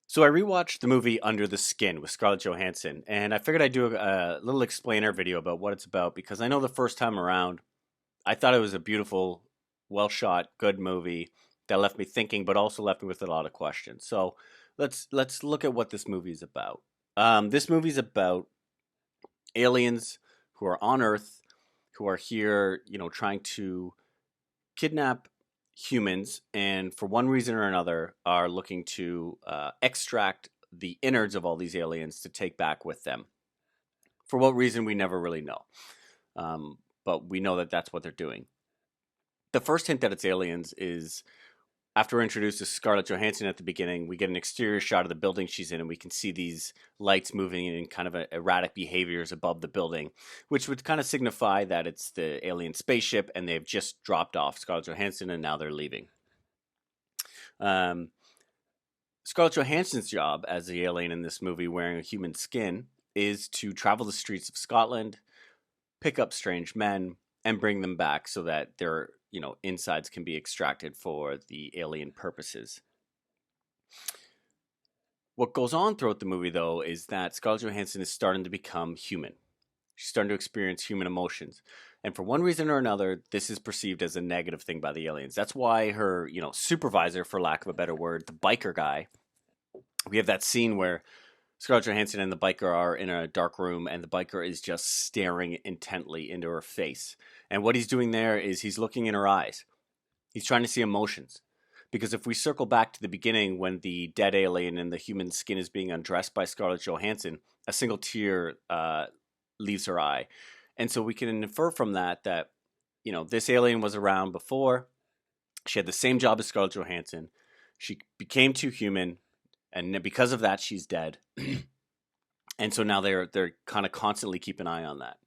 So I rewatched the movie Under the Skin with Scarlett Johansson, and I figured I'd do a little explainer video about what it's about because I know the first time around, I thought it was a beautiful, well shot, good movie that left me thinking, but also left me with a lot of questions. So let's look at what this movie is about. This movie is about aliens who are on Earth, who are here, trying to kidnap humans, and for one reason or another, are looking to extract the innards of all these aliens to take back with them. For what reason, we never really know. But we know that that's what they're doing. The first hint that it's aliens is after we're introduced to Scarlett Johansson at the beginning, we get an exterior shot of the building she's in, and we can see these lights moving in kind of erratic behaviors above the building, which would kind of signify that it's the alien spaceship and they've just dropped off Scarlett Johansson and now they're leaving. Um, Scarlett Johansson's job as the alien in this movie wearing a human skin is to travel the streets of Scotland, pick up strange men, and bring them back so that their insides can be extracted for the alien purposes. What goes on throughout the movie, though, is that Scarlett Johansson is starting to become human. She's starting to experience human emotions. And for one reason or another, this is perceived as a negative thing by the aliens. That's why her, supervisor, for lack of a better word, the biker guy, we have that scene where Scarlett Johansson and the biker are in a dark room, and the biker is just staring intently into her face. And what he's doing there is he's looking in her eyes. He's trying to see emotions. Because if we circle back to the beginning when the dead alien in the human skin is being undressed by Scarlett Johansson, a single tear leaves her eye. And so we can infer from that, this alien was around before. She had the same job as Scarlett Johansson. She became too human, and because of that, she's dead. And so now they're kind of constantly keep an eye on that.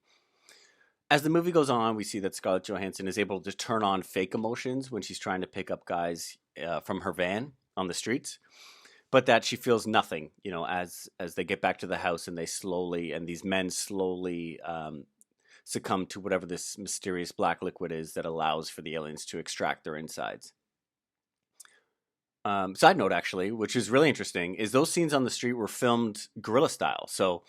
As the movie goes on, we see that Scarlett Johansson is able to turn on fake emotions when she's trying to pick up guys from her van on the streets, but that she feels nothing, as they get back to the house and these men slowly succumb to whatever this mysterious black liquid is that allows for the aliens to extract their insides. Side note, actually, which is really interesting, is those scenes on the street were filmed guerrilla style. So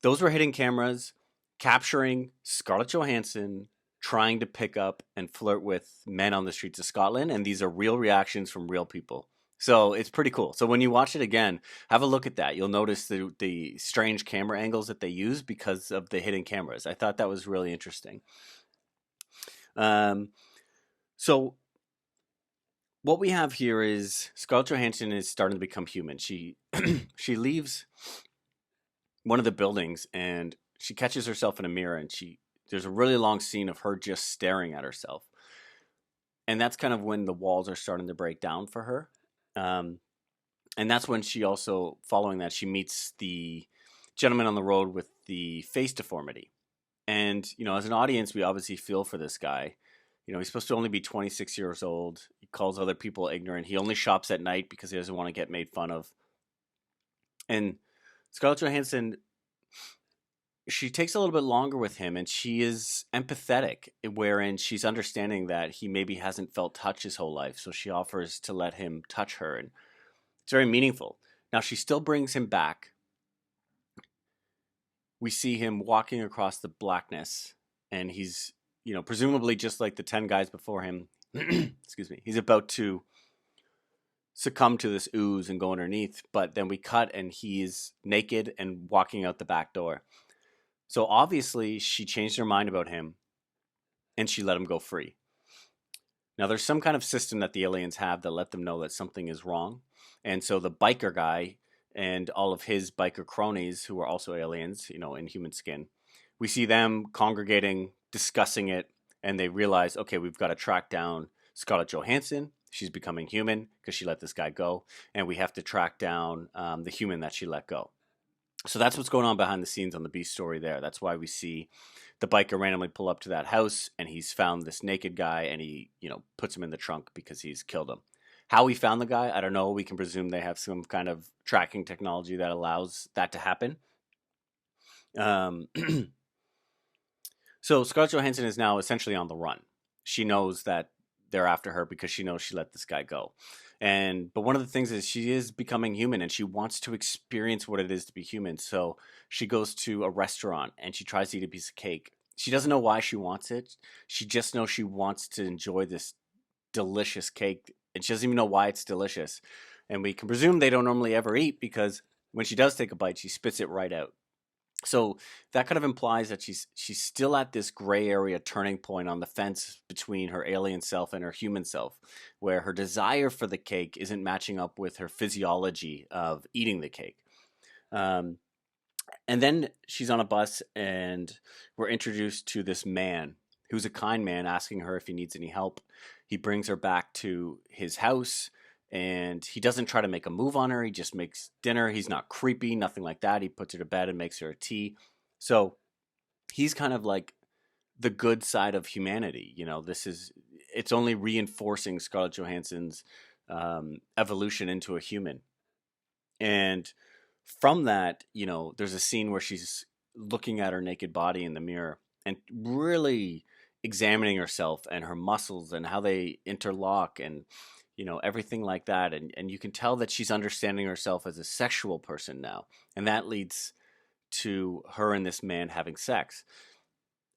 those were hidden cameras capturing Scarlett Johansson trying to pick up and flirt with men on the streets of Scotland. And these are real reactions from real people. So it's pretty cool. So when you watch it again, have a look at that. You'll notice the strange camera angles that they use because of the hidden cameras. I thought that was really interesting. So what we have here is Scarlett Johansson is starting to become human. She she leaves one of the buildings and she catches herself in a mirror, and there's a really long scene of her just staring at herself. And that's kind of when the walls are starting to break down for her. And that's when she also, following that, she meets the gentleman on the road with the face deformity. And, as an audience, we obviously feel for this guy. He's supposed to only be 26 years old. He calls other people ignorant. He only shops at night because he doesn't want to get made fun of. And Scarlett Johansson, she takes a little bit longer with him, and she is empathetic, wherein she's understanding that he maybe hasn't felt touch his whole life. So she offers to let him touch her, and it's very meaningful. Now, she still brings him back. We see him walking across the blackness, and he's, presumably just like the 10 guys before him, excuse me, he's about to succumb to this ooze and go underneath. But then we cut, and he's naked and walking out the back door. So obviously, she changed her mind about him, and she let him go free. Now, there's some kind of system that the aliens have that let them know that something is wrong. And so the biker guy and all of his biker cronies, who are also aliens, in human skin, we see them congregating, discussing it, and they realize, okay, we've got to track down Scarlett Johansson. She's becoming human because she let this guy go. And we have to track down the human that she let go. So that's what's going on behind the scenes on the Beast story there. That's why we see the biker randomly pull up to that house, and he's found this naked guy, and he, puts him in the trunk because he's killed him. How he found the guy, I don't know. We can presume they have some kind of tracking technology that allows that to happen. So Scarlett Johansson is now essentially on the run. She knows that they're after her because she knows she let this guy go. But one of the things is she is becoming human and she wants to experience what it is to be human. So she goes to a restaurant and she tries to eat a piece of cake. She doesn't know why she wants it. She just knows she wants to enjoy this delicious cake, and she doesn't even know why it's delicious. And we can presume they don't normally ever eat because when she does take a bite, she spits it right out. So that kind of implies that she's still at this gray area turning point on the fence between her alien self and her human self, where her desire for the cake isn't matching up with her physiology of eating the cake. Um, and then she's on a bus, and we're introduced to this man who's a kind man asking her if he needs any help. He brings her back to his house, and he doesn't try to make a move on her. He just makes dinner. He's not creepy, nothing like that. He puts her to bed and makes her a tea. So he's kind of like the good side of humanity. It's only reinforcing Scarlett Johansson's evolution into a human. And from that, there's a scene where she's looking at her naked body in the mirror and really examining herself and her muscles and how they interlock and everything like that. And you can tell that she's understanding herself as a sexual person now, and that leads to her and this man having sex.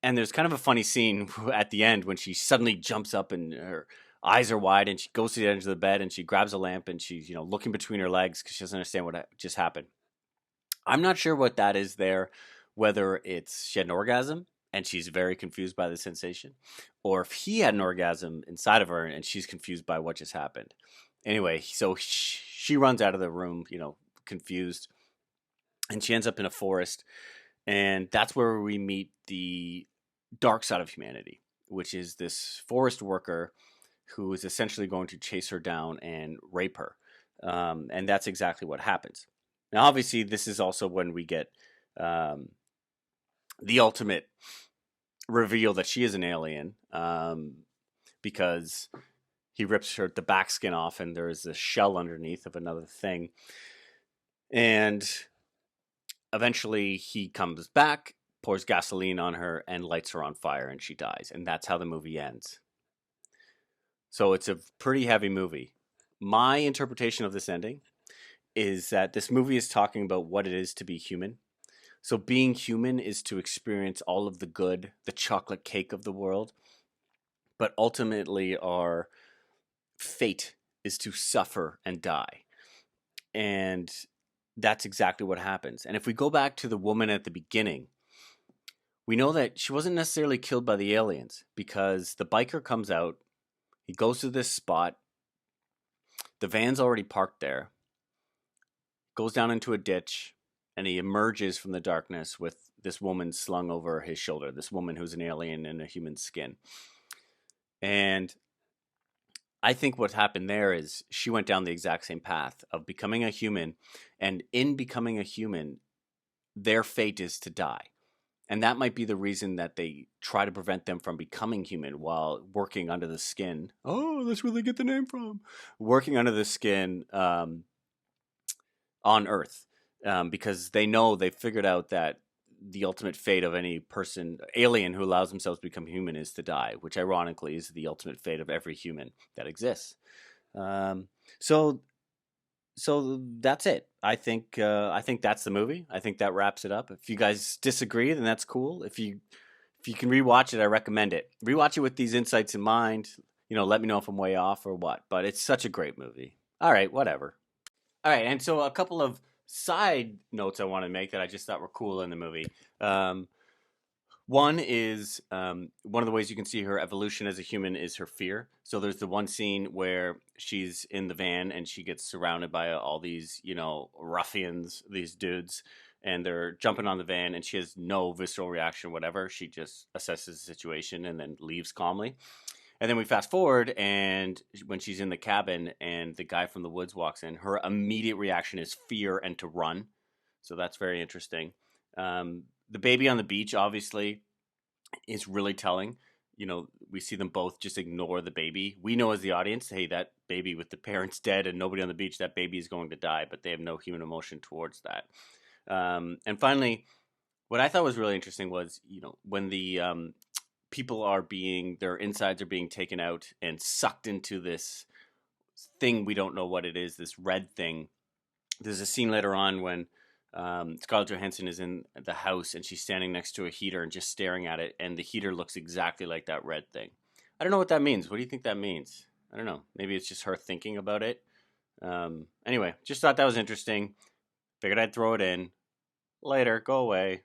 And there's kind of a funny scene at the end when she suddenly jumps up and her eyes are wide and she goes to the edge of the bed and she grabs a lamp and she's looking between her legs because she doesn't understand what just happened. I'm not sure what that is there, whether it's she had an orgasm and she's very confused by the sensation, or if he had an orgasm inside of her and she's confused by what just happened. Anyway, so she runs out of the room, confused, and she ends up in a forest. And that's where we meet the dark side of humanity, which is this forest worker who is essentially going to chase her down and rape her. And that's exactly what happens. Now, obviously, this is also when we get the ultimate reveal that she is an alien, because he rips the back skin off and there is a shell underneath of another thing. And eventually he comes back, pours gasoline on her, and lights her on fire, and she dies. And that's how the movie ends. So it's a pretty heavy movie. My interpretation of this ending is that this movie is talking about what it is to be human. So being human is to experience all of the good, the chocolate cake of the world. But ultimately, our fate is to suffer and die. And that's exactly what happens. And if we go back to the woman at the beginning, we know that she wasn't necessarily killed by the aliens because the biker comes out, he goes to this spot, the van's already parked there, goes down into a ditch, and he emerges from the darkness with this woman slung over his shoulder, this woman who's an alien in a human skin. And I think what happened there is she went down the exact same path of becoming a human, and in becoming a human, their fate is to die. And that might be the reason that they try to prevent them from becoming human while working under the skin. Oh, that's where they get the name from. Working under the skin on Earth, because they know they've figured out that the ultimate fate of any person, alien who allows themselves to become human, is to die, which ironically is the ultimate fate of every human that exists. So that's it. I think that's the movie. I think that wraps it up. If you guys disagree, then that's cool. If you can rewatch it, I recommend it. Rewatch it with these insights in mind. Let me know if I'm way off or what. But it's such a great movie. All right, whatever. All right, and so a couple of side notes I want to make that I just thought were cool in the movie. One is one of the ways you can see her evolution as a human is her fear. So there's the one scene where she's in the van and she gets surrounded by all these, ruffians, these dudes, and they're jumping on the van and she has no visceral reaction, whatever. She just assesses the situation and then leaves calmly. And then we fast forward, and when she's in the cabin and the guy from the woods walks in, her immediate reaction is fear and to run. So that's very interesting. The baby on the beach, obviously, is really telling. We see them both just ignore the baby. We know as the audience, hey, that baby with the parents dead and nobody on the beach, that baby is going to die, but they have no human emotion towards that. And finally, what I thought was really interesting was, when the people their insides are being taken out and sucked into this thing we don't know what it is, this red thing. There's a scene later on when Scarlett Johansson is in the house and she's standing next to a heater and just staring at it, and the heater looks exactly like that red thing. I don't know what that means. What do you think that means? I don't know. Maybe it's just her thinking about it. Anyway, just thought that was interesting. Figured I'd throw it in. Later, go away.